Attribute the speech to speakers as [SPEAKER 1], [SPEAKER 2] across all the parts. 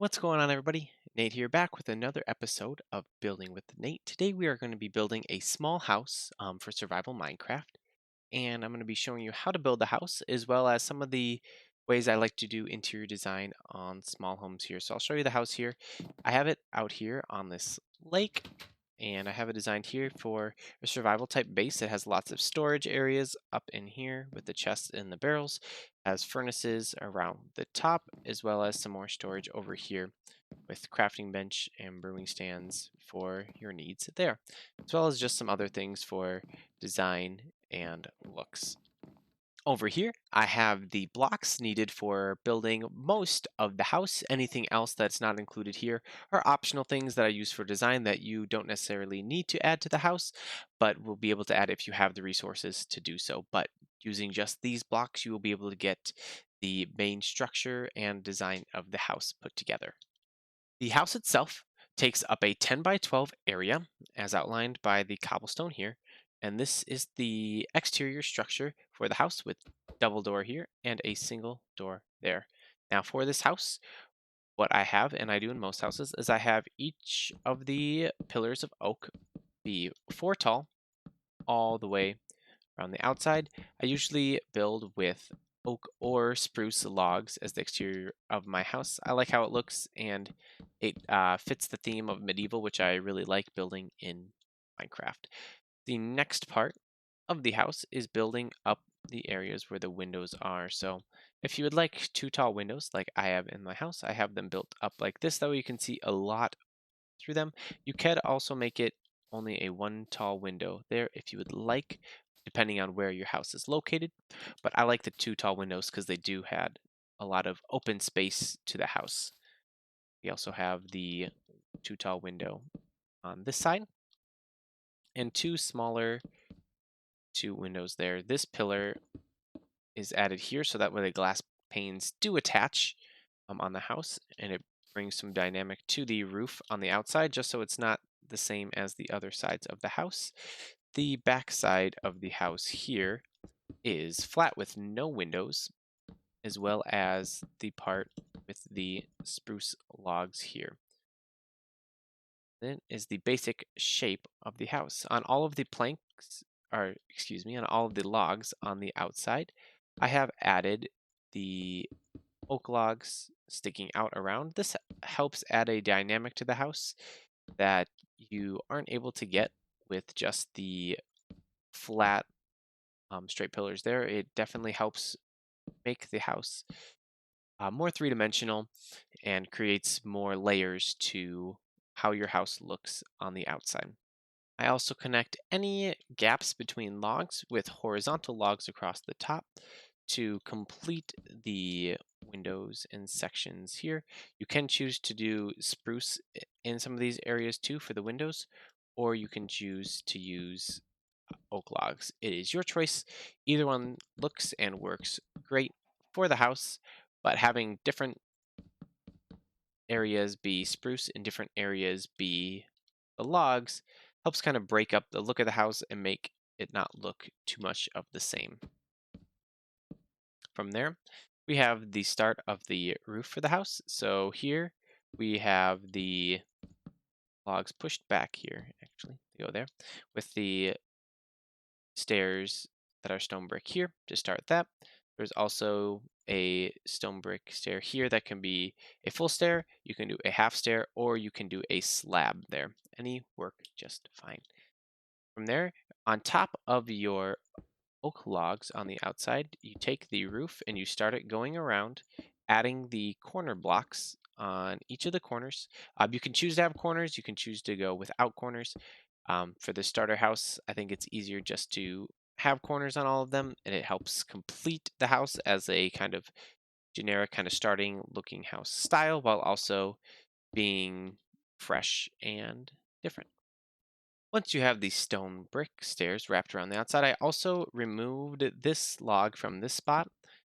[SPEAKER 1] What's going on, everybody? Nate here, back with another episode of Building with Nate. Today we are going to be building a small house for survival Minecraft, and I'm going to be showing you how to build the house as well as some of the ways I like to do interior design on small homes here. So I'll show you the house here. I have it out here on this lake, and I have it designed here for a survival type base. It has lots of storage areas up in here with the chests and the barrels, has furnaces around the top, as well as some more storage over here with crafting bench and brewing stands for your needs there, as well as just some other things for design and looks. Over here, I have the blocks needed for building most of the house. Anything else that's not included here are optional things that I use for design that you don't necessarily need to add to the house, but will be able to add if you have the resources to do so. But using just these blocks, you will be able to get the main structure and design of the house put together. The house itself takes up a 10 by 12 area, as outlined by the cobblestone here, and this is the exterior structure for the house with double door here and a single door there. Now for this house, what I have, and I do in most houses, is I have each of the pillars of oak be 4 tall all the way around the outside. I usually build with oak or spruce logs as the exterior of my house. I like how it looks, and it fits the theme of medieval, which I really like building in Minecraft. The next part of the house is building up the areas where the windows are. So if you would like 2 tall windows like I have in my house, I have them built up like this. That way you can see a lot through them. You could also make it only a 1 tall window there if you would like, depending on where your house is located. But I like the 2 tall windows because they do add a lot of open space to the house. We also have the 2 tall window on this side and 2 smaller 2 windows there. This pillar is added here so that way the glass panes do attach on the house, and it brings some dynamic to the roof on the outside just so it's not the same as the other sides of the house. The back side of the house here is flat with no windows, as well as the part with the spruce logs here. Then is the basic shape of the house. On all of the planks, or excuse me, on all of the logs on the outside, I have added the oak logs sticking out around. This helps add a dynamic to the house that you aren't able to get with just the flat straight pillars there. It definitely helps make the house more three-dimensional and creates more layers to how your house looks on the outside. I also connect any gaps between logs with horizontal logs across the top to complete the windows and sections here. You can choose to do spruce in some of these areas too for the windows, or you can choose to use oak logs. It is your choice. Either one looks and works great for the house, but having different areas be spruce and different areas be the logs helps kind of break up the look of the house and make it not look too much of the same. From there, we have the start of the roof for the house. So here we have the logs pushed back here, actually, they go there, with the stairs that are stone brick here to start that. There's also a stone brick stair here that can be a full stair, you can do a half stair, or you can do a slab there. Any work just fine. From there, on top of your oak logs on the outside, you take the roof and you start it going around, adding the corner blocks on each of the corners. You can choose to have corners, you can choose to go without corners. For the starter house, I think it's easier just to have corners on all of them, and it helps complete the house as a kind of generic, kind of starting looking house style while also being fresh and different. Once you have the stone brick stairs wrapped around the outside, I also removed this log from this spot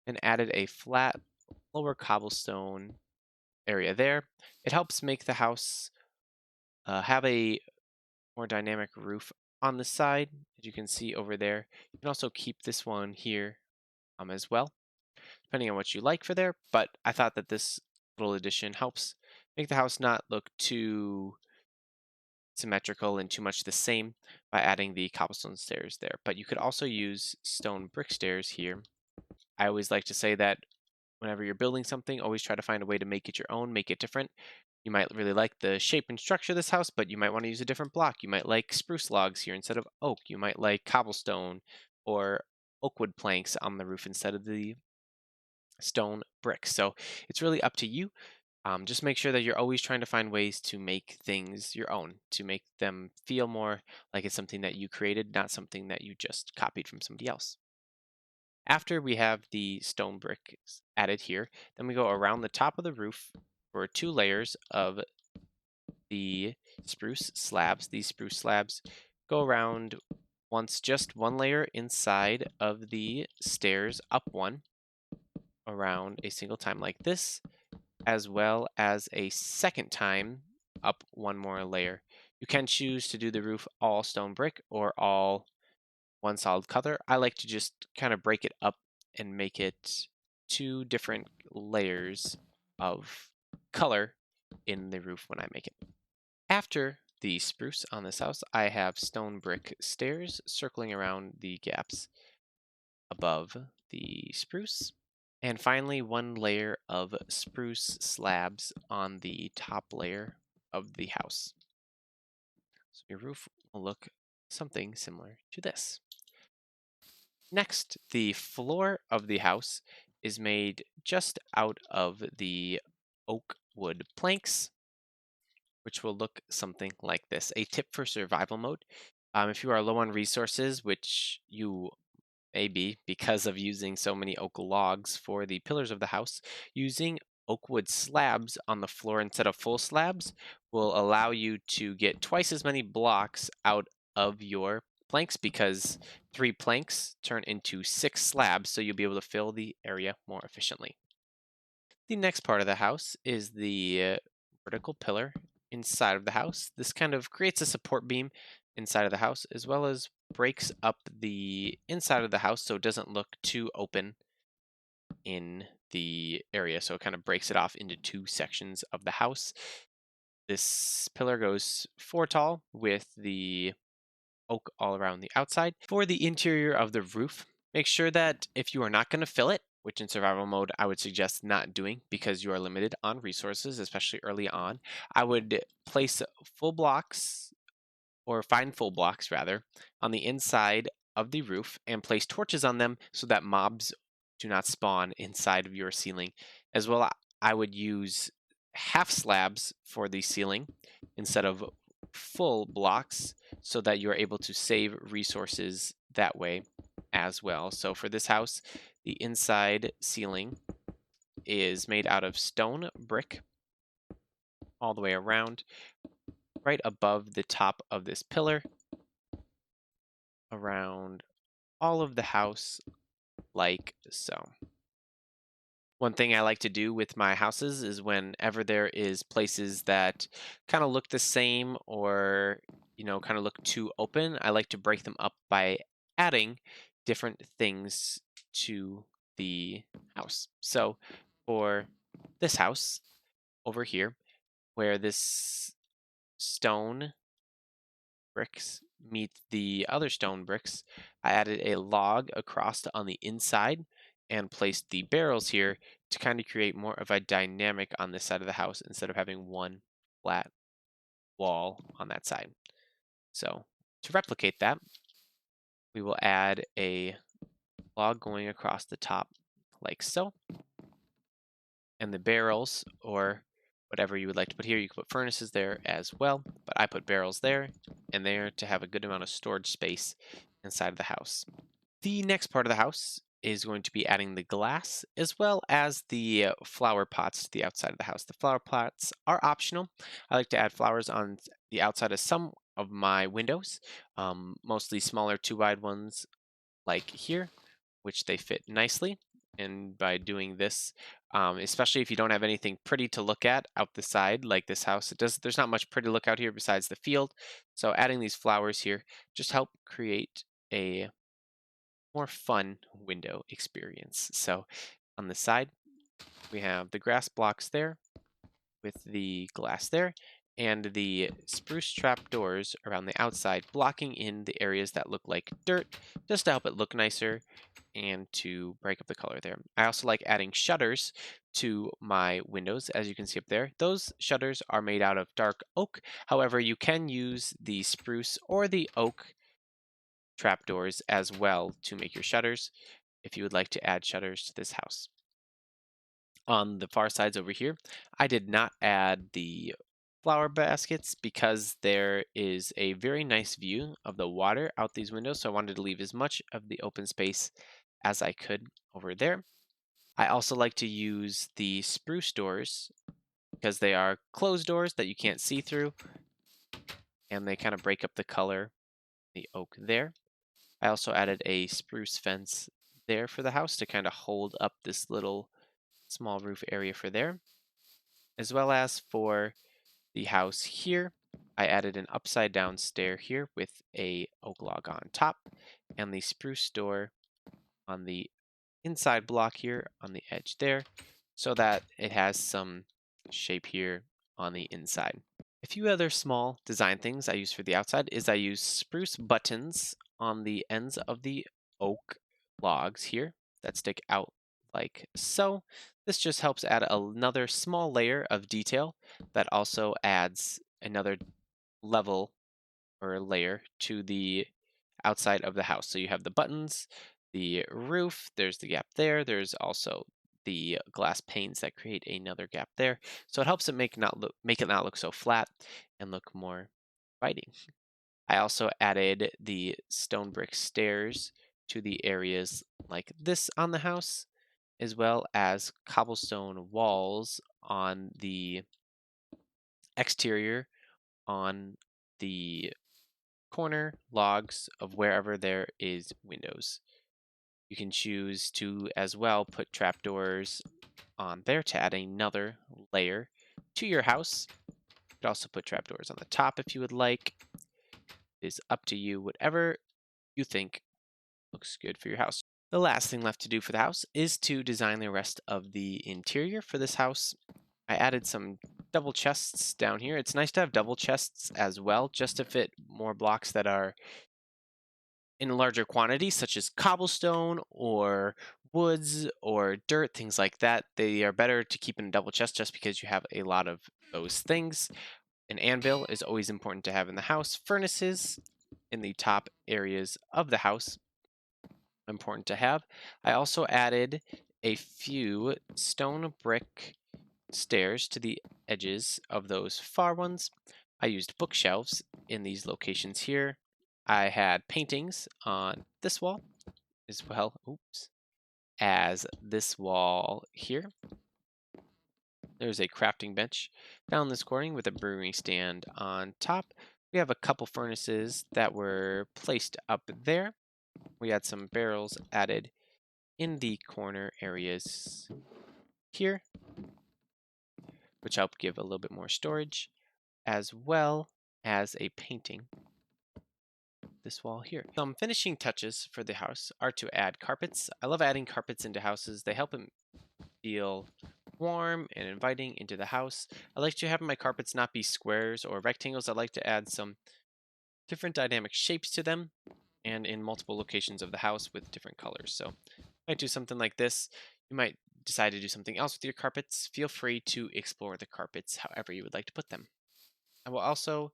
[SPEAKER 1] and added a flat lower cobblestone area there. It helps make the house have a more dynamic roof on the side, as you can see over there. You can also keep this one here as well, depending on what you like for there, but I thought that this little addition helps make the house not look too symmetrical and too much the same by adding the cobblestone stairs there. But you could also use stone brick stairs here. I always like to say that whenever you're building something, always try to find a way to make it your own, make it different. You might really like the shape and structure of this house, but you might want to use a different block. You might like spruce logs here instead of oak. You might like cobblestone or oak wood planks on the roof instead of the stone bricks. So it's really up to you. Just make sure that you're always trying to find ways to make things your own, to make them feel more like it's something that you created, not something that you just copied from somebody else. After we have the stone bricks added here, then we go around the top of the roof for 2 layers of the spruce slabs. These spruce slabs go around once just 1 layer inside of the stairs, up one, around a single time like this, as well as a second time up 1 more layer. You can choose to do the roof all stone brick or all one solid color. I like to just kind of break it up and make it 2 different layers of color in the roof when I make it. After the spruce on this house, I have stone brick stairs circling around the gaps above the spruce. And finally, 1 layer of spruce slabs on the top layer of the house. So your roof will look something similar to this. Next, the floor of the house is made just out of the oak wood planks, which will look something like this. A tip for survival mode. If you are low on resources, which you may be because of using so many oak logs for the pillars of the house, using oak wood slabs on the floor instead of full slabs will allow you to get twice as many blocks out of your planks because 3 planks turn into 6 slabs, so you'll be able to fill the area more efficiently. The next part of the house is the vertical pillar inside of the house. This kind of creates a support beam inside of the house as well as breaks up the inside of the house so it doesn't look too open in the area. So it kind of breaks it off into 2 sections of the house. This pillar goes 4 tall with the oak all around the outside. For the interior of the roof, make sure that if you are not going to fill it, which in survival mode I would suggest not doing because you are limited on resources, especially early on, I would place full blocks or find full blocks rather on the inside of the roof and place torches on them so that mobs do not spawn inside of your ceiling. As well, I would use half slabs for the ceiling instead of full blocks so that you're able to save resources that way as well. So for this house, the inside ceiling is made out of stone brick all the way around, right above the top of this pillar, around all of the house like so. One thing I like to do with my houses is whenever there is places that kind of look the same or, kind of look too open, I like to break them up by adding different things to the house. So for this house over here, where this stone bricks meet the other stone bricks, I added a log across on the inside and placed the barrels here to kind of create more of a dynamic on this side of the house instead of having one flat wall on that side. So to replicate that, we will add a log going across the top like so. And the barrels, or whatever you would like to put here, you can put furnaces there as well, but I put barrels there and there to have a good amount of storage space inside of the house. The next part of the house is going to be adding the glass as well as the flower pots to the outside of the house. The flower pots are optional. I like to add flowers on the outside of some of my windows, mostly smaller 2 wide ones like here, which they fit nicely. And by doing this, especially if you don't have anything pretty to look at out the side, like this house, there's not much pretty to look out here besides the field. So adding these flowers here just help create a more fun window experience. So on the side, we have the grass blocks there with the glass there, and the spruce trap doors around the outside, blocking in the areas that look like dirt, just to help it look nicer and to break up the color there. I also like adding shutters to my windows, as you can see up there. Those shutters are made out of dark oak. However, you can use the spruce or the oak trapdoors as well to make your shutters if you would like to add shutters to this house. On the far sides over here, I did not add the flower baskets because there is a very nice view of the water out these windows, so I wanted to leave as much of the open space as I could over there. I also like to use the spruce doors because they are closed doors that you can't see through, and they kind of break up the color, the oak there. I also added a spruce fence there for the house to kind of hold up this little small roof area for there, as well as for the house here. I added an upside down stair here with a oak log on top and the spruce door on the inside block here on the edge there so that it has some shape here on the inside. A few other small design things I use for the outside is I use spruce buttons on the ends of the oak logs here that stick out like so. This just helps add another small layer of detail that also adds another level or layer to the outside of the house. So you have the buttons, the roof, there's the gap there, there's also the glass panes that create another gap there. So it helps it make it not look so flat and look more inviting. I also added the stone brick stairs to the areas like this on the house, as well as cobblestone walls on the exterior on the corner logs of wherever there is windows. You can choose to as well put trapdoors on there to add another layer to your house. You could also put trapdoors on the top if you would like. It is up to you, whatever you think looks good for your house. The last thing left to do for the house is to design the rest of the interior for this house. I added some double chests down here. It's nice to have double chests as well, just to fit more blocks that are in larger quantities, such as cobblestone or woods or dirt, things like that. They are better to keep in a double chest just because you have a lot of those things. An anvil is always important to have in the house. Furnaces in the top areas of the house, important to have. I also added a few stone brick stairs to the edges of those far ones. I used bookshelves in these locations here. I had paintings on this wall as well, oops, as this wall here. There's a crafting bench down this corner with a brewing stand on top. We have a couple furnaces that were placed up there. We had some barrels added in the corner areas here, which help give a little bit more storage, as well as a painting this wall here. Some finishing touches for the house are to add carpets. I love adding carpets into houses. They help it feel warm and inviting into the house. I like to have my carpets not be squares or rectangles. I like to add some different dynamic shapes to them and in multiple locations of the house with different colors. So I might do something like this. You might decide to do something else with your carpets. Feel free to explore the carpets however you would like to put them. I will also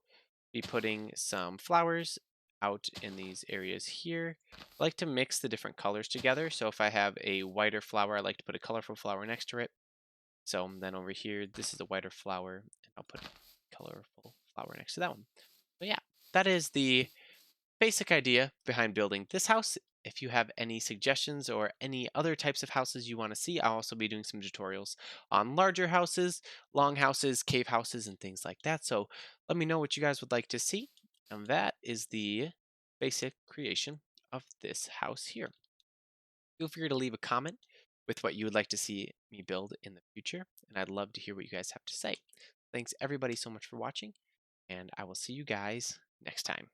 [SPEAKER 1] be putting some flowers out in these areas here. I like to mix the different colors together. So if I have a whiter flower, I like to put a colorful flower next to it. So then over here, this is a whiter flower, and I'll put a colorful flower next to that one. But yeah, that is the basic idea behind building this house. If you have any suggestions or any other types of houses you want to see, I'll also be doing some tutorials on larger houses, long houses, cave houses, and things like that. So let me know what you guys would like to see. And that is the basic creation of this house here. Feel free to leave a comment with what you would like to see me build in the future, and I'd love to hear what you guys have to say. Thanks everybody so much for watching, and I will see you guys next time.